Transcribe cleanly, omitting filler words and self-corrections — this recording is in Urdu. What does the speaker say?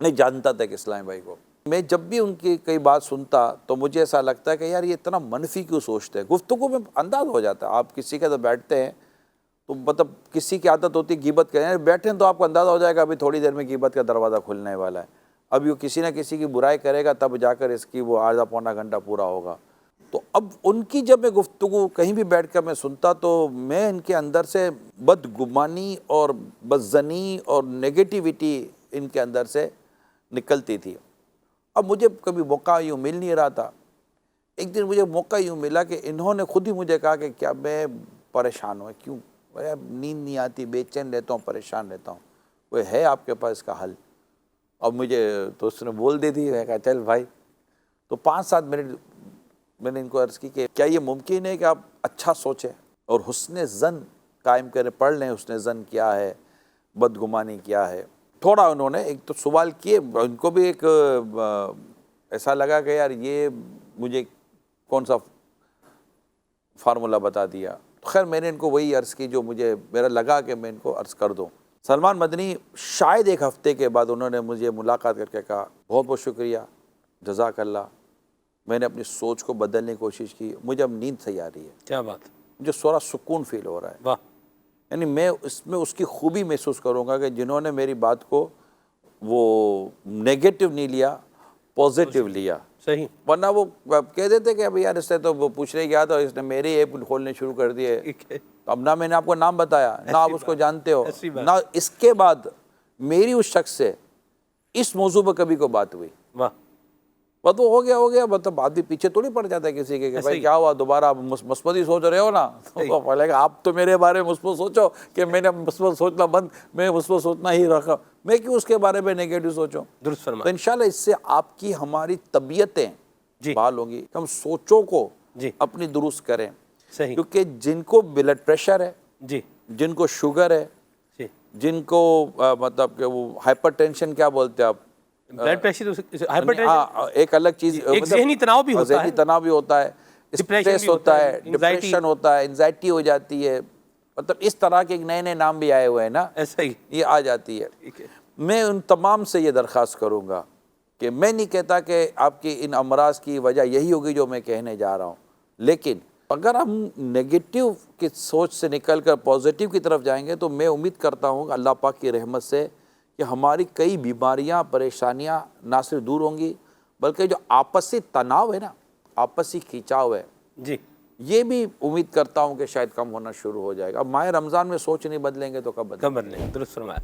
نہیں جانتا تھا کہ اسلامی بھائی کو. میں جب بھی ان کی کئی بات سنتا تو مجھے ایسا لگتا ہے کہ یار یہ اتنا منفی کیوں سوچتے ہیں. گفتگو میں انداز ہو جاتا ہے. آپ کسی کے ساتھ بیٹھتے ہیں تو مطلب کسی کی عادت ہوتی ہے غیبت کریں, بیٹھے ہیں تو آپ کو اندازہ ہو جائے گا ابھی تھوڑی دیر میں غیبت کا دروازہ کھلنے والا ہے, ابھی وہ کسی نہ کسی کی برائی کرے گا تب جا کر اس کی وہ آدھا پونا گھنٹہ پورا ہوگا. تو اب ان کی جب میں گفتگو کہیں بھی بیٹھ کر میں سنتا تو میں ان کے اندر سے بدگمانی اور بدظنی اور نگیٹیوٹی ان کے اندر سے نکلتی تھی. اب مجھے کبھی موقع یوں مل نہیں رہا تھا. ایک دن مجھے موقع یوں ملا کہ انہوں نے خود ہی مجھے کہا کہ کیا میں پریشان ہوں, کیوں نیند نہیں آتی, بے چین رہتا ہوں, پریشان رہتا ہوں, کوئی ہے آپ کے پاس اس کا حل؟ اب مجھے تو اس نے بول دی تھی, میں کہا چل بھائی. تو 5-7 منٹ میں نے ان کو عرض کی کہ کیا یہ ممکن ہے کہ آپ اچھا سوچیں اور حسن ظن قائم کریں, پڑھ لیں حسن ظن کیا ہے, بدگمانی کیا ہے. تھوڑا انہوں نے ایک تو سوال کیے, ان کو بھی ایک ایسا لگا کہ یار یہ مجھے کون سا فارمولہ بتا دیا. خیر میں نے ان کو وہی عرض کی جو مجھے میرا لگا کہ میں ان کو عرض کر دوں. سلمان مدنی شاید 1 ہفتے کے بعد انہوں نے مجھے ملاقات کر کے کہا بہت بہت شکریہ, جزاک اللہ, میں نے اپنی سوچ کو بدلنے کی کوشش کی, مجھے اب نیند صحیح آ رہی ہے. کیا بات, مجھے سورا سکون فیل ہو رہا ہے. واہ. یعنی میں اس میں اس کی خوبی محسوس کروں گا کہ جنہوں نے میری بات کو وہ نیگیٹو نہیں لیا, پازیٹیو لیا. صحیح. ورنہ وہ کہہ دیتے کہ اب یار اس سے تو وہ پوچھنے گیا تھا, اس نے میرے ایپ کھولنے شروع کر دیے. اب نہ میں نے آپ کو نام بتایا, نہ آپ اس کو جانتے ہو, نہ اس کے بعد میری اس شخص سے اس موضوع پہ کبھی کوئی بات ہوئی. واہ. بس وہ ہو گیا مطلب آدمی پیچھے تھوڑی پڑ جاتا ہے کسی کے کہ بھائی کیا ہوا, دوبارہ آپ مثبت ہی سوچ رہے ہو نا. تو بولے گا آپ تو میرے بارے میں مثبت سوچو کہ میں نے مثبت سوچنا میں مثبت سوچنا ہی رکھا, میں کیوں اس کے بارے میں نیگیٹو سوچوں. درست فرمایا. تو انشاءاللہ اس سے آپ کی ہماری طبیعتیں بحال ہوں گی, ہم سوچوں کو اپنی درست کریں. صحیح. کیونکہ جن کو بلڈ پریشر ہے, جی, جن کو شوگر ہے, جن کو مطلب کہ وہ ہائپر ٹینشن کیا بولتے ہیں آپ, بلڈ پریشر, ہائپر ٹینشن ایک الگ چیز, ایک ذہنی تناؤ بھی ہوتا ہے, ذہنی تناؤ بھی ہوتا ہے, اسٹریس ہوتا ہے, ڈپریشن ہوتا ہے, انزائٹی ہو جاتی ہے, مطلب اس طرح کے نئے نام بھی آئے ہوئے ہیں نا, ایسا ہی یہ آ جاتی ہے. میں ان تمام سے یہ درخواست کروں گا کہ میں نہیں کہتا کہ آپ کی ان امراض کی وجہ یہی ہوگی جو میں کہنے جا رہا ہوں, لیکن اگر ہم نیگیٹو کی سوچ سے نکل کر پازیٹیو کی طرف جائیں گے تو میں امید کرتا ہوں کہ اللہ پاک کی رحمت سے کہ ہماری کئی بیماریاں, پریشانیاں نہ صرف دور ہوں گی بلکہ جو آپسی تناؤ ہے نا, آپسی کھینچاؤ ہے, جی, یہ بھی امید کرتا ہوں کہ شاید کم ہونا شروع ہو جائے گا. اب ماہ رمضان میں سوچ نہیں بدلیں گے تو کب بدلیں گے؟ درست فرمایا.